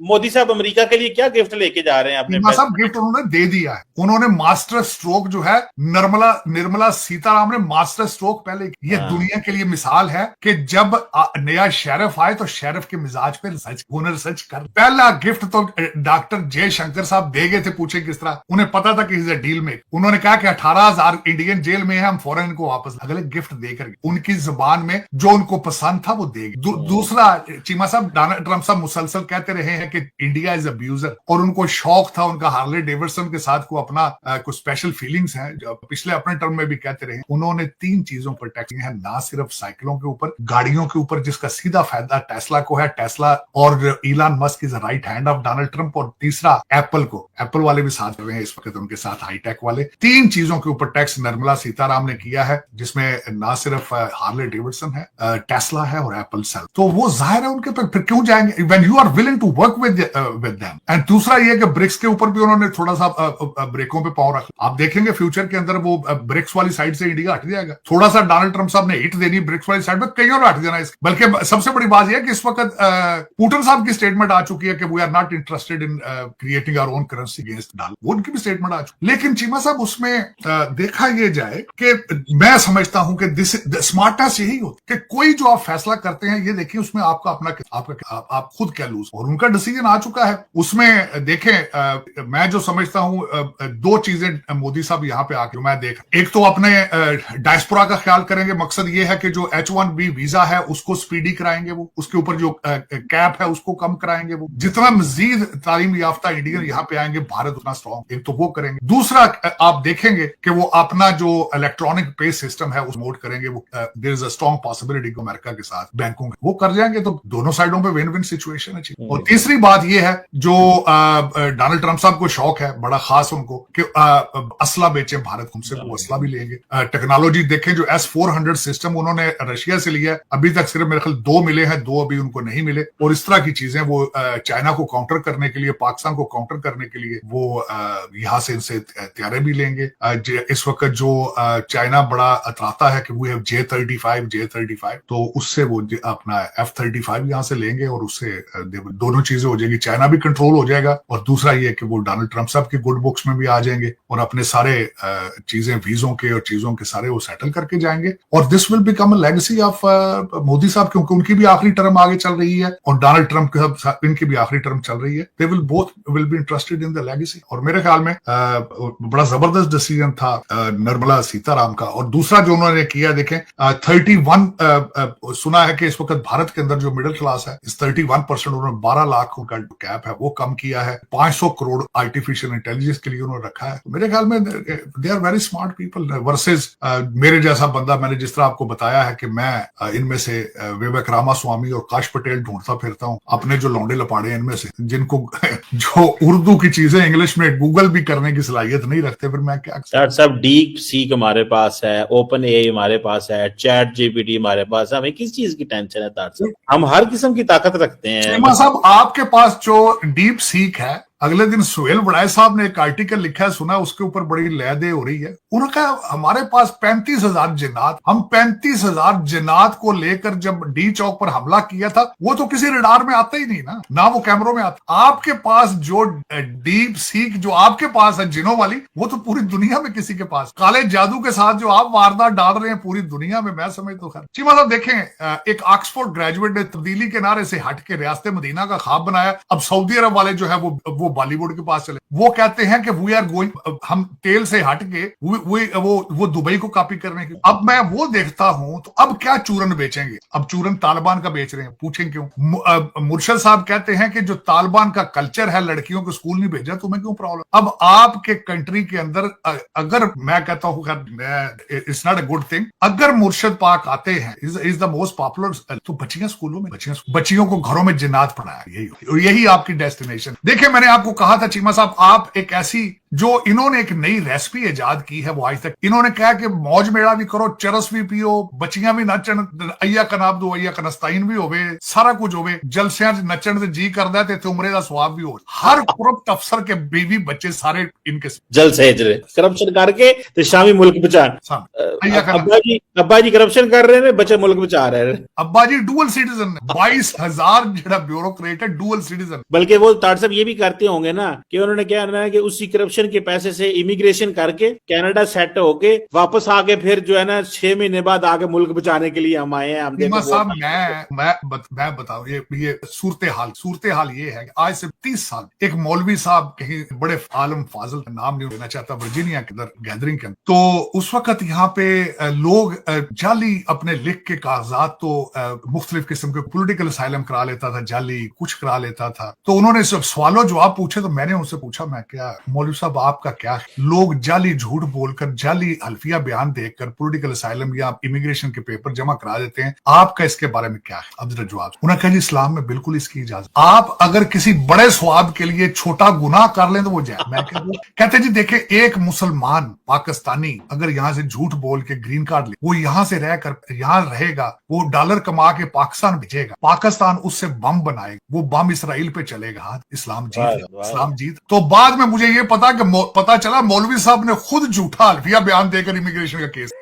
मोदी साहब अमेरिका के लिए क्या गिफ्ट लेके जा रहे हैं अपने? सब गिफ्ट उन्होंने दे दिया है। उन्होंने मास्टर स्ट्रोक जो है, निर्मला सीतारामन ने मास्टर स्ट्रोक पहले, ये दुनिया के लिए मिसाल है कि जब नया शेरिफ आए तो शेरिफ के मिजाज पे रिसर्च कर। पहला गिफ्ट तो डॉक्टर जयशंकर साहब दे गए थे, पूछे किस तरह, उन्हें पता था कि इज अ डील में। उन्होंने कहा कि 18,000 इंडियन जेल में है, हम फौरन इनको वापस, अगले गिफ्ट देकर उनकी जुबान में जो उनको पसंद था वो देगी। दूसरा, चीमा साहब, डोनाल्ड ट्रंप साहब मुसलसल कहते रहे हैं कि इंडिया इज अब्यूजर, और उनको शौक था उनका हार्ले डेविडसन के साथ को अपना कुछ स्पेशल फीलिंग्स हैं, जो पिछले अपने टर्म में भी कहते रहे। उन्होंने 3 चीजों पर टैक्स है, ना सिर्फ साइकिलों के ऊपर, गाड़ियों के ऊपर, जिसका सीधा फायदा टेस्ला को है, टेस्ला और इलान Musk is right hand of Donald Trump, और तीसरा एप्पल को, एप्पल वाले भी साथ रहे हैं इस वक्त उनके साथ, हाईटेक वाले। 3 चीजों के ऊपर टैक्स निर्मला सीतारामन ने किया है, जिसमें ना सिर्फ हार्ले डेविडसन है, टेस्ला है और एप्पल सेल। तो वो जाहिर है उनके पर फिर क्यों जाएंगे when you are willing to work with them. And दूसरा ये कि ब्रिक्स के ऊपर भी उन्होंने थोड़ा सा ब्रेकों पे पांव रखा। आप देखेंगे फ्यूचर के अंदर वो ब्रिक्स वाली साइड से इंडिया हट जाएगा। थोड़ा सा डोनाल्ड ट्रंप साहब ने हिट देनी ब्रिक्स वाली साइड में, कहीं और हट जाना इसके। बल्कि सबसे बड़ी बात यह है कि इस वक्त पुतिन साहब की स्टेटमेंट आ चुकी है कि we are not interested in creating our own currency against dollar, वो उनकी भी स्टेटमेंट आ चुकी। लेकिन चीमा साहब उसमें देखा यह जाए कि मैं समझता हूं कि स्मार्टनेस यही होती कि कोई जो आप फैसला करते हैं, ये देखिए उसमें आपका अपना आप खुद क्या लूज, और उनका डिसीजन आ चुका है। उसमें देखें, मैं जो समझता हूं 2 चीजें मोदी साहब यहां पे आके मैं देख, एक तो अपने डायस्पोरा का ख्याल करेंगे। मकसद ये है कि जो H1B वीजा है उसको स्पीडी कराएंगे, वो उसके ऊपर जो कैप है उसको कम कराएंगे। वो जितना मजीद तालीम याफ्ता इंडियन यहाँ पे आएंगे, भारत उतना स्ट्रॉन्ग, एक तो वो करेंगे। दूसरा, आप देखेंगे कि वो अपना जो इलेक्ट्रॉनिक पे सिस्टम है उस मोड करेंगे। वो there is a strong possibility को अमेरिका के साथ बैंकों के वो कर जाएंगे, तो दोनों साइडों पे विन विन सिचुएशन है। और तीसरी बात ये है, जो डोनाल्ड ट्रंप साहब को शौक है बड़ा खास उनको, कि असला बेचे भारत, हमसे वो असला भी लेंगे। टेक्नोलॉजी देखें, जो S-400 सिस्टम उन्होंने रशिया से लिया, अभी तक सिर्फ मेरे ख्याल 2 मिले हैं, 2 अभी उनको नहीं मिले। और इस तरह की चीजें वो चाइना को काउंटर करने के लिए, पाकिस्तान को काउंटर करने के लिए वो यहां से इनसे हथियारे भी लेंगे। इस वक्त जो चाइना बड़ा अतराता है कि वो J-35, तो उससे वो अपना F-35 यहां से लेंगे, और उससे दोनों चीजें हो जाएगी, चाइना भी कंट्रोल हो जाएगा, और दूसरा ये कि वो डोनाल्ड ट्रंप साहब के गुड बुक्स में भी आ जाएंगे, और अपने सारे चीजें वीजों के और चीजों के सारे वो सेटल करके जाएंगे। और this will become a legacy of Modi साहब, क्योंकि उनकी भी आखिरी टर्म आगे चल रही है, और डोनाल्ड ट्रंप इनकी भी आखिरी टर्म चल रही है। They will both will be interested in the legacy. और मेरे ख्याल में बड़ा जबरदस्त डिसीजन था निर्मला सीताराम का। और दूसरा जो उन्होंने किया, देखें 31 सुना है कि इस वक्त भारत के अंदर जो मिडिल क्लास है, इस 31% उन्होंने 12 लाख का कैप है वो कम किया है। 500 करोड़ आर्टिफिशियल इंटेलिजेंस के लिए उन्होंने रखा है। तो मेरे ख्याल में they are very smart people versus मेरे जैसा बंदा। मैंने जिस तरह आपको बताया है कि मैं इनमें से विवेक रामास्वामी और काश पटेल ढूंढता फिरता हूँ, अपने जो लौंडे लपाड़े इनमें से, जिनको जो उर्दू की चीजें इंग्लिश में गूगल भी करने की सलाहियत नहीं रखते, फिर मैं क्या। डॉक्टर साहब, डीप सीक हमारे पास है, ओपन एआई हमारे पास है, चैट जीपीटी हमारे पास है, हमें किस चीज की टेंशन है? डॉक्टर साहब, हम हर किस्म की ताकत रखते हैं। साहब, आपके पास जो डीप सीक है, अगले दिन सुहेल बड़ाई साहब ने एक आर्टिकल लिखा है, सुना, उसके ऊपर बड़ी लहदे हो रही है। उन्होंने कहा हमारे पास 35,000 जिन्नात, हम 35,000 जिन्नात को लेकर जब डी चौक पर हमला किया था, वो तो किसी रडार में आता ही नहीं ना वो कैमरों में आता। आपके पास जो डीप सीक जो आपके पास है जिनों वाली, वो तो पूरी दुनिया में किसी के पास, काले जादू के साथ जो आप वारदात डाल रहे हैं पूरी दुनिया में, मैं समझ तो खैर। चीमा साहब देखें, एक ऑक्सफोर्ड ग्रेजुएट ने तब्दीली के नारे से हट के रियासत मदीना का ख्वाब बनाया। अब सऊदी अरब वाले जो है वो बॉलीवुड के पास चले, वो कहते हैं कि वी आर गोइंग, हम तेल से हट के वो दुबई को कॉपी करने की। अब मैं वो देखता हूं तो अब क्या चूरन बेचेंगे? अब चूरन तालिबान का बेच रहे हैं, पूछें क्यों? मुर्शद साहब कहते हैं कि जो तालिबान का कल्चर है, लड़कियों को स्कूल नहीं भेजा, तुम्हें क्यों प्रॉब्लम? अब आपके कंट्री के अंदर अगर मैं कहता हूं, it's not a good thing, अगर मुर्शद पाक आते हैं, इज द मोस्ट पॉपुलर, तो बच्चियां स्कूलों में, बच्चियों को घरों में जिन्नात पढ़ाया, यही आपकी डेस्टिनेशन। देखिए, मैंने आपको कहा था चीमा साहब, आप एक ऐसी जो इन्होंने एक नई रेसिपी इजाद की है वो आज तक इन्होंने कहा कि मौज मेड़ा भी करो, चरस भी पियो, बच्चियां भी नचन, अय्या कनाब दो अय्या कनस्ताइन भी होवे, सारा कुछ होवे, जलसियां नचन ते जी करदा ते उमरे दा स्वाब भी हो। हर करप्ट अफसर के बीवी बच्चे सारे इनके जल सहेज रहे, करप्शन करके तो शामी मुल्क बचान। अब्बा जी करप्शन कर रहे हैं, बच्चे मुल्क बचा रहे हैं। अब्बा जी डुअल सिटीजन 22,000 जो ब्यूरोक्रेट है डुअल सिटीजन। बल्कि वो ताड़ साहब ये भी करते होंगे ना कि उन्होंने क्या करना है कि उसी करप्शन के पैसे से इमिग्रेशन करके कनाडा सेट होके वापस आके फिर जो है ना 6 महीने बाद आके मुल्क बचाने के लिए हम आए हैं। हम देखो साहब मैं बताऊं ये सूरत हाल ये है कि आज से 30 साल एक मौलवी साहब कहीं बड़े आलम फाजल का नाम नहीं लेना चाहता वर्जीनिया के अंदर गैदरिंग के अंदर, तो उस वक्त यहाँ पे लोग जाली अपने लिख के कागजात तो मुख्तलिफ किस्म के पॉलिटिकल असाइलम करा लेता था, जाली कुछ करा लेता था। तो उन्होंने सब सवालों जवाब पूछे तो मैंने उनसे पूछा, मैं क्या मौलवी साहब आपका क्या लोग जाली झूठ बोलकर जाली हल्फिया बयान देकर पॉलिटिकल असाइलम या इमिग्रेशन के पेपर जमा करा देते हैं, आपका इसके बारे में क्या है? अब जरा जवाब। उन्होंने कहा जी इस्लाम में बिल्कुल इसकी इजाजत, आप अगर किसी बड़े स्वाब के लिए छोटा गुनाह कर लें तो वो जाए। मैं कहते जी देखे एक मुसलमान पाकिस्तानी अगर यहाँ से झूठ बोल के ग्रीन कार्ड ले, वो यहाँ से रहकर यहाँ रहेगा, वो डॉलर कमा के पाकिस्तान भेजेगा, पाकिस्तान उससे बम बनाएगा, वो बम इसराइल पे चलेगा, इस्लाम जीत। तो बाद में मुझे ये पता चला मौलवी साहब ने खुद झूठा हल्फिया बयान देकर इमिग्रेशन का केस।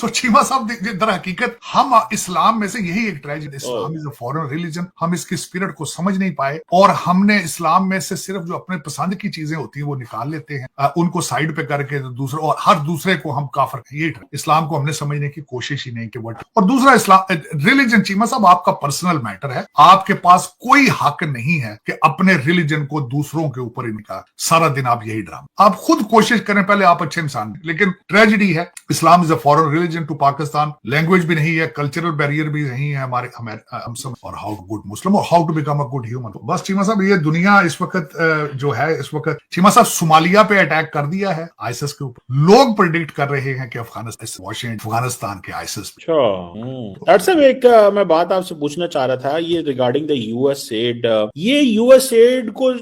तो चीमा साहब दर हकीकत हम इस्लाम में से यही एक tragedy, Islam is a foreign religion, हम इसकी स्पिरिट को समझ नहीं पाए और हमने इस्लाम में से सिर्फ जो अपने पसंद की चीजें होती है वो निकाल लेते हैं, उनको साइड पे करके दूसरे और हर दूसरे को हम काफिर, ये इस्लाम को हमने समझने की कोशिश ही नहीं की। और दूसरा इस्लाम रिलीजन चीमा साहब आपका पर्सनल मैटर है, आपके पास कोई हक नहीं है कि अपने रिलीजन को दूसरों के ऊपर ही निकाल, सारा दिन आप यही ड्रामा, आप खुद कोशिश करें, पहले आप अच्छे इंसान। लेकिन ट्रेजेडी है Islam is a foreign religion to Pakistan, language भी नहीं है, कल्चरल बैरियर भी नहीं है हमारे हम सब, और हाउ टू गुड मुस्लिम और how to become a good human. बस चीमा साहब ये दुनिया इस वक्त जो है इस वक्त चीमा साहब सोमालिया पे अटैक कर दिया है आईसिस के ऊपर, लोग प्रेडिक्ट कर रहे हैं कि अफगानिस्तान के आईसिस। डॉक्टर साहब एक मैं बात आपसे पूछना चाह रहा था, ये रिगार्डिंग द यूएस एड, ये यूएस एड को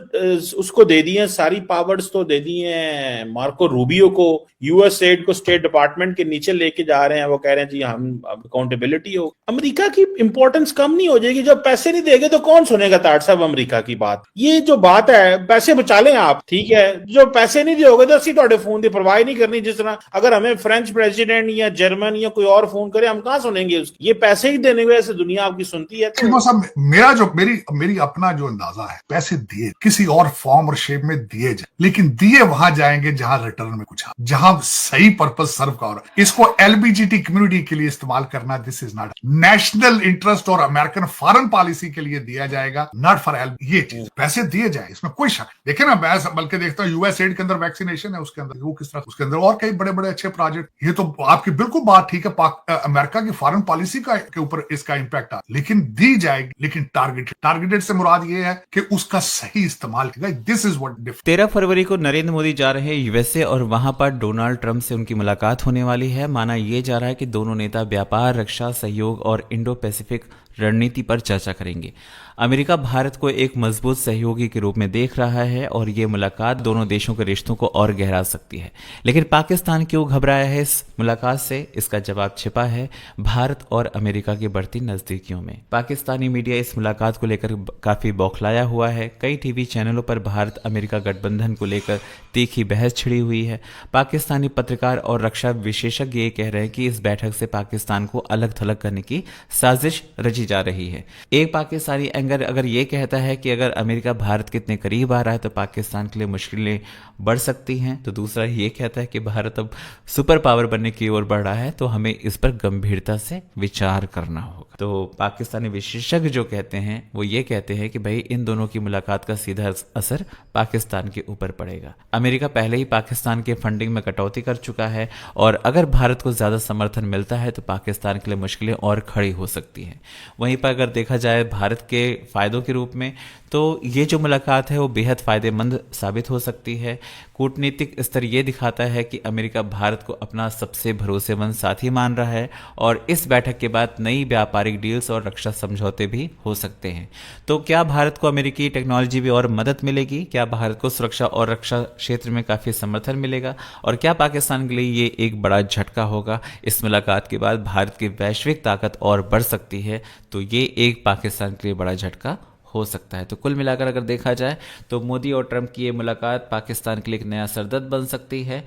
उसको दे दिए सारी पावर्स तो दे दिए मार्को रूबियो को, यूएस एड को स्टेट डिपार्टमेंट के नीचे लेके जा रहे हैं, वो कह रहे हैं जी हम अकाउंटेबिलिटी हो। अमेरिका की इंपॉर्टेंस कम नहीं हो जाएगी? जब पैसे नहीं देंगे तो कौन सुनेगा ताड़ साहब अमेरिका की बात? ये जो बात है पैसे बचा लें आप, ठीक है, जो पैसे नहीं दोगे तो असि ਤੁਹਾਡੇ फोन की परवाह नहीं करनी। जिस तरह अगर हमें फ्रेंच प्रेसिडेंट या जर्मन या कोई और फोन करे हम कहां सुनेंगे उसकी? ये पैसे ही देने वजह से दुनिया आपकी सुनती है। तो मेरा जो मेरी अपना जो अंदाजा है, पैसे दिए किसी और फॉर्म और शेप में दिए जाए, लेकिन दिए वहां जाएंगे जहां रिटर्न में कुछ, जहां सही पर्पस सर्व का हो रहा है। इसको एलबीजीटी कम्युनिटी के लिए इस्तेमाल करना, this is not national interest और अमेरिकन फॉरेन पॉलिसी के लिए दिया जाएगा, नॉट फॉर ये चीज। पैसे दिए जाए इसमें कोई शक। देखे ना, मैं बल्कि देखता हूँ यूएस एड के अंदर वैक्सीनेशन है, उसके अंदर वो किस तरह, उसके अंदर और कई बड़े बड़े अच्छे प्रोजेक्ट। ये तो आपकी बिल्कुल बात ठीक है, अमेरिका की फॉरेन पॉलिसी का के ऊपर इसका इंपैक्ट आ, लेकिन दी जाएगी, लेकिन टारगेटेड से मुराद ये है कि उसका सही इस्तेमाल किया। दिस इज व्हाट 13 फरवरी को नरेंद्र मोदी जा रहे हैं यूएसए और वहां पर डोनाल्ड ट्रंप से उनकी मुलाकात होने वाली है। माना यह जा रहा है कि दोनों नेता व्यापार, रक्षा सहयोग और इंडो पैसिफिक रणनीति पर चर्चा करेंगे। अमेरिका भारत को एक मजबूत सहयोगी के रूप में देख रहा है और ये मुलाकात दोनों देशों के रिश्तों को और गहरा सकती है। लेकिन पाकिस्तान क्यों घबराया है इस मुलाकात से? इसका जवाब छिपा है भारत और अमेरिका की बढ़ती नजदीकियों में। पाकिस्तानी मीडिया इस मुलाकात को लेकर काफी बौखलाया हुआ है। कई टीवी चैनलों पर भारत अमेरिका गठबंधन को लेकर तीखी बहस छिड़ी हुई है। पाकिस्तानी पत्रकार और रक्षा विशेषज्ञ ये कह रहे हैं कि इस बैठक से पाकिस्तान को अलग थलग करने की साजिश रची जा रही है। एक पाकिस्तानी एंकर अगर ये कहता है कि अगर अमेरिका भारत के इतने करीब आ रहा है तो पाकिस्तान के लिए मुश्किलें बढ़ सकती हैं, तो दूसरा ये कहता है कि भारत अब सुपर पावर बनने की ओर बढ़ रहा है, तो हमें इस पर गंभीरता से विचार करना होगा। तो पाकिस्तानी विशेषज्ञ जो कहते हैं वो ये कहते हैं कि भाई इन दोनों की मुलाकात का सीधा असर पाकिस्तान के ऊपर पड़ेगा। अमेरिका पहले ही पाकिस्तान के फंडिंग में कटौती कर चुका है और अगर भारत को ज्यादा समर्थन मिलता है तो पाकिस्तान के लिए मुश्किलें और खड़ी हो सकती हैं। वहीं पर अगर देखा जाए भारत के फ़ायदों के रूप में, तो ये जो मुलाकात है वो बेहद फ़ायदेमंद साबित हो सकती है। कूटनीतिक स्तर ये दिखाता है कि अमेरिका भारत को अपना सबसे भरोसेमंद साथी मान रहा है और इस बैठक के बाद नई व्यापारिक डील्स और रक्षा समझौते भी हो सकते हैं। तो क्या भारत को अमेरिकी टेक्नोलॉजी भी और मदद मिलेगी? क्या भारत को सुरक्षा और रक्षा क्षेत्र में काफ़ी समर्थन मिलेगा? और क्या पाकिस्तान के लिए ये एक बड़ा झटका होगा? इस मुलाकात के बाद भारत की वैश्विक ताकत और बढ़ सकती है, तो ये एक पाकिस्तान के लिए बड़ा झटका हो सकता है। तो कुल मिलाकर अगर देखा जाए तो मोदी और ट्रंप की ये मुलाकात पाकिस्तान के लिए एक नया सरदर्द बन सकती है।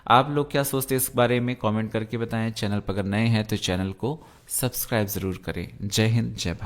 आप लोग क्या सोचते हैं इस बारे में? कमेंट करके बताएं। चैनल पर अगर नए हैं तो चैनल को सब्सक्राइब ज़रूर करें। जय हिंद, जय भारत।